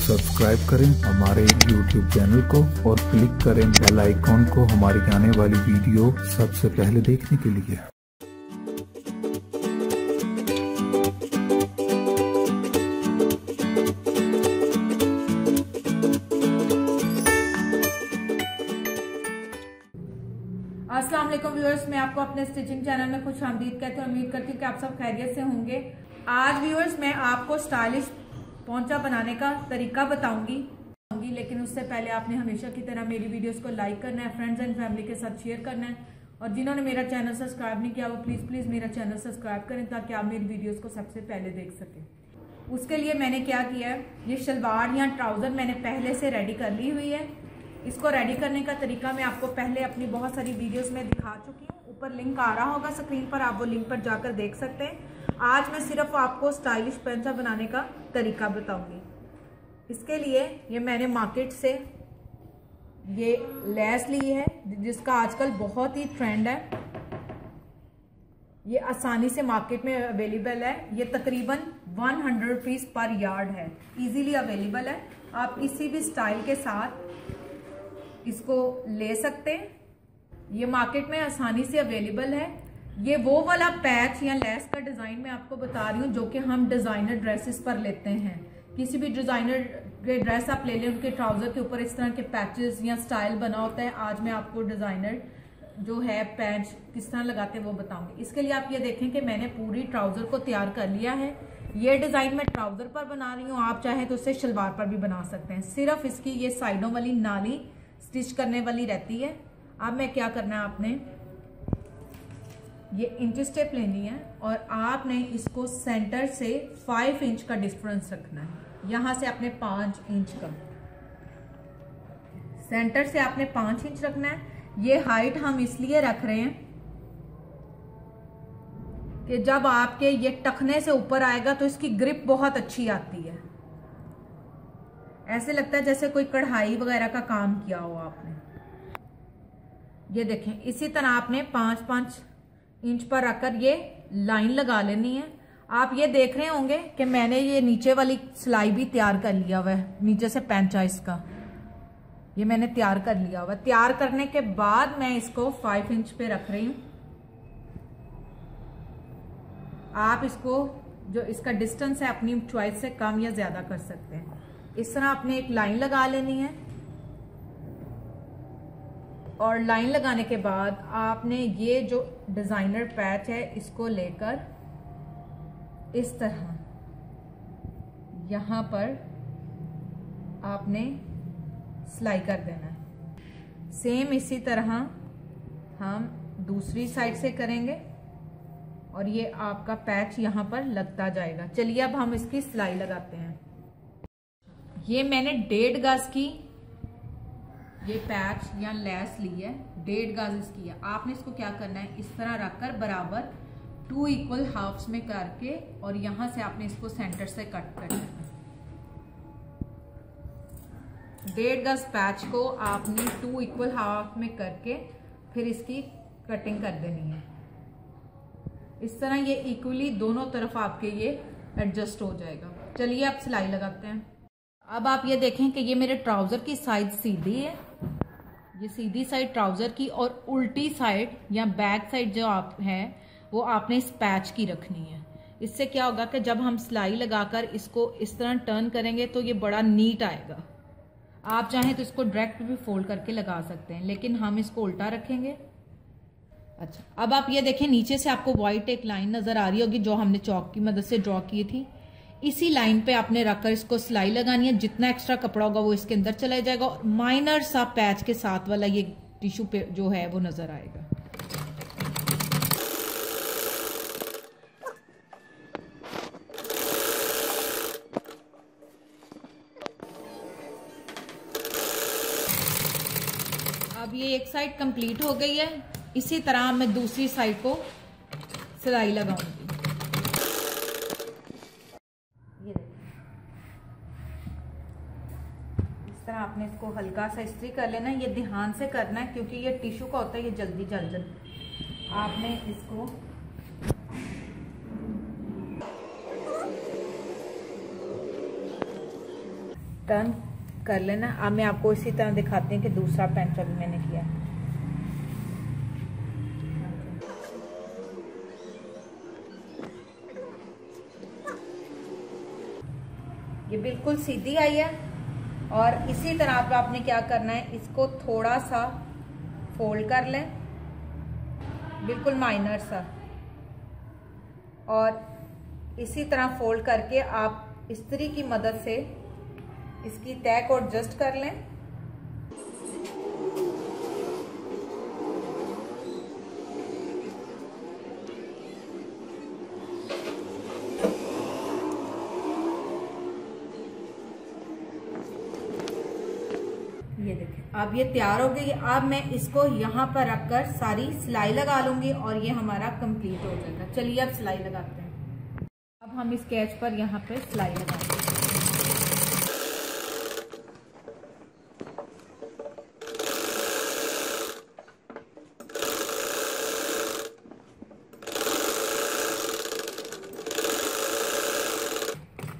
Subscribe करें हमारे YouTube channel को और क्लिक करें बेल आइकॉन को हमारी आने वाली वीडियो सबसे पहले देखने के लिए। अस्सलाम वालेकुम व्यूअर्स, मैं आपको अपने स्टिचिंग चैनल में खुश आमदीद कहती हूँ। उम्मीद करती हूँ कि आप सब खैरियत से होंगे। आज व्यूअर्स मैं आपको स्टाइलिश पोंचा बनाने का तरीका बताऊंगी, लेकिन उससे पहले आपने हमेशा की तरह मेरी वीडियोस को लाइक करना है, फ्रेंड्स एंड फैमिली के साथ शेयर करना है, और जिन्होंने मेरा चैनल सब्सक्राइब नहीं किया वो प्लीज़ मेरा चैनल सब्सक्राइब करें ताकि आप मेरी वीडियोस को सबसे पहले देख सकें। उसके लिए मैंने क्या किया है, ये शलवार या ट्राउज़र मैंने पहले से रेडी कर ली हुई है। इसको रेडी करने का तरीका मैं आपको पहले अपनी बहुत सारी वीडियोस में दिखा चुकी हूँ। ऊपर लिंक आ रहा होगा स्क्रीन पर, आप वो लिंक पर जाकर देख सकते हैं। आज मैं सिर्फ आपको स्टाइलिश पोंचा बनाने का तरीका बताऊंगी। इसके लिए ये मैंने मार्केट से ये लेस ली है जिसका आजकल बहुत ही ट्रेंड है। ये आसानी से मार्केट में अवेलेबल है। ये तकरीबन 100 रुपीज़ पर यार्ड है, इजीली अवेलेबल है। आप किसी भी स्टाइल के साथ इसको ले सकते हैं। ये मार्केट में आसानी से अवेलेबल है। ये वो वाला पैच या लेस का डिज़ाइन मैं आपको बता रही हूँ जो कि हम डिज़ाइनर ड्रेसेस पर लेते हैं। किसी भी डिज़ाइनर के ड्रेस आप ले लें, उनके ट्राउज़र के ऊपर इस तरह के पैचेस या स्टाइल बना होता है। आज मैं आपको डिज़ाइनर जो है पैच किस तरह लगाते हैं वो बताऊंगी। इसके लिए आप ये देखें कि मैंने पूरी ट्राउज़र को तैयार कर लिया है। ये डिज़ाइन मैं ट्राउज़र पर बना रही हूँ, आप चाहें तो उससे शलवार पर भी बना सकते हैं। सिर्फ इसकी ये साइडों वाली नाली स्टिच करने वाली रहती है। अब मैं क्या करना है, आपने ये इंच स्टेप लेनी है और आपने इसको सेंटर से 5 इंच का डिफरेंस रखना है। यहां से आपने 5 इंच का, सेंटर से आपने 5 इंच रखना है। ये हाइट हम इसलिए रख रहे हैं कि जब आपके ये टखने से ऊपर आएगा तो इसकी ग्रिप बहुत अच्छी आती है। ऐसे लगता है जैसे कोई कढ़ाई वगैरह का काम किया हो आपने। ये देखें, इसी तरह आपने 5-5 इंच पर रखकर ये लाइन लगा लेनी है। आप ये देख रहे होंगे कि मैंने ये नीचे वाली सिलाई भी तैयार कर लिया हुआ है। नीचे से पेंचा इसका ये मैंने तैयार कर लिया हुआ है। तैयार करने के बाद मैं इसको 5 इंच पे रख रही हूं। आप इसको जो इसका डिस्टेंस है अपनी चॉइस से कम या ज्यादा कर सकते हैं। इस तरह आपने एक लाइन लगा लेनी है और लाइन लगाने के बाद आपने ये जो डिजाइनर पैच है इसको लेकर इस तरह यहां पर आपने सिलाई कर देना है। सेम इसी तरह हम दूसरी साइड से करेंगे और ये आपका पैच यहां पर लगता जाएगा। चलिए अब हम इसकी सिलाई लगाते हैं। ये मैंने 1.5 गज की ये पैच या लेस ली है, 1.5 गज इसकी है। आपने इसको क्या करना है, इस तरह रखकर बराबर 2 इक्वल हाफ्स में करके और यहां से आपने इसको सेंटर से कट करना है। 1.5 गज पैच को आपने 2 इक्वल हाफ में करके फिर इसकी कटिंग कर देनी है। इस तरह ये इक्वली दोनों तरफ आपके ये एडजस्ट हो जाएगा। चलिए आप सिलाई लगाते हैं। अब आप ये देखें कि ये मेरे ट्राउजर की साइड सीधी है, ये सीधी साइड ट्राउजर की, और उल्टी साइड या बैक साइड जो आप है वो आपने इस पैच की रखनी है। इससे क्या होगा कि जब हम सिलाई लगाकर इसको इस तरह टर्न करेंगे तो ये बड़ा नीट आएगा। आप चाहें तो इसको डायरेक्ट भी फोल्ड करके लगा सकते हैं, लेकिन हम इसको उल्टा रखेंगे। अच्छा, अब आप ये देखें नीचे से आपको व्हाइट एक लाइन नजर आ रही होगी जो हमने चौक की मदद से ड्रॉ की थी। इसी लाइन पे आपने रखकर इसको सिलाई लगानी है। जितना एक्स्ट्रा कपड़ा होगा वो इसके अंदर चला जाएगा और माइनर सा पैच के साथ वाला ये टिश्यू पे जो है वो नजर आएगा। अब ये एक साइड कंप्लीट हो गई है। इसी तरह मैं दूसरी साइड को सिलाई लगाऊंगी। आपने इसको हल्का सा इस्त्री कर लेना है। ये ध्यान से करना है क्योंकि ये टिश्यू का होता है, ये जल्दी जल जाता। आपने इसको टर्न कर लेना। अब मैं आपको इसी तरह दिखाती हूँ कि दूसरा पेंचा भी मैंने किया है। ये बिल्कुल सीधी आई है और इसी तरह आपने क्या करना है, इसको थोड़ा सा फोल्ड कर लें, बिल्कुल माइनर सा, और इसी तरह फोल्ड करके आप इस्त्री की मदद से इसकी तह को एडजस्ट कर लें। ये देखें, अब ये तैयार हो गई। अब मैं इसको यहाँ पर रखकर सारी सिलाई लगा लूंगी और ये हमारा कंप्लीट हो जाएगा। चलिए अब सिलाई लगाते हैं। अब हम इस कैच पर यहाँ पे सिलाई लगाएंगे।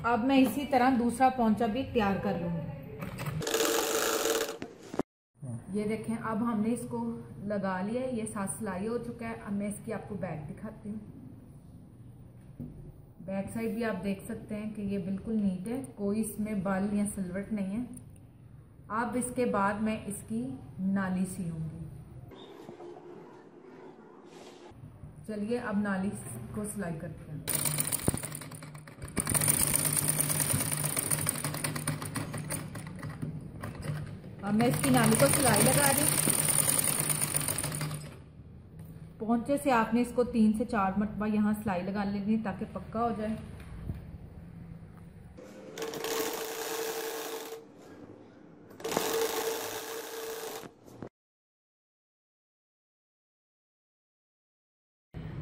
अब मैं इसी तरह दूसरा पोंचा भी तैयार कर लूंगी। ये देखें, अब हमने इसको लगा लिया है, ये साथ सिलाई हो चुका है। अब मैं इसकी आपको बैक दिखाती हूँ। बैक साइड भी आप देख सकते हैं कि ये बिल्कुल नीट है, कोई इसमें बल या सिलवट नहीं है। अब इसके बाद मैं इसकी नाली सीऊंगी। चलिए अब नाली को सिलाई करते हैं। अब मैं इसकी नाली को सिलाई लगा रही हूँ। पोंचे से आपने इसको 3 से 4 मरतबा यहाँ सिलाई लगा लेनी ताकि पक्का हो जाए।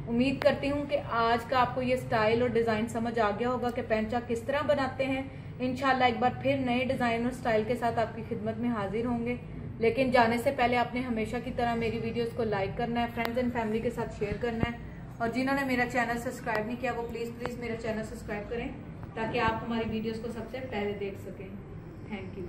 उम्मीद करती हूँ कि आज का आपको ये स्टाइल और डिजाइन समझ आ गया होगा कि पेंचा किस तरह बनाते हैं। इंशाल्लाह एक बार फिर नए डिजाइन और स्टाइल के साथ आपकी खिदमत में हाजिर होंगे। लेकिन जाने से पहले आपने हमेशा की तरह मेरी वीडियोस को लाइक करना है, फ्रेंड्स एंड फैमिली के साथ शेयर करना है, और जिन्होंने मेरा चैनल सब्सक्राइब नहीं किया वो प्लीज मेरा चैनल सब्सक्राइब करें ताकि आप हमारी वीडियोस को सबसे पहले देख सकें। Thank you.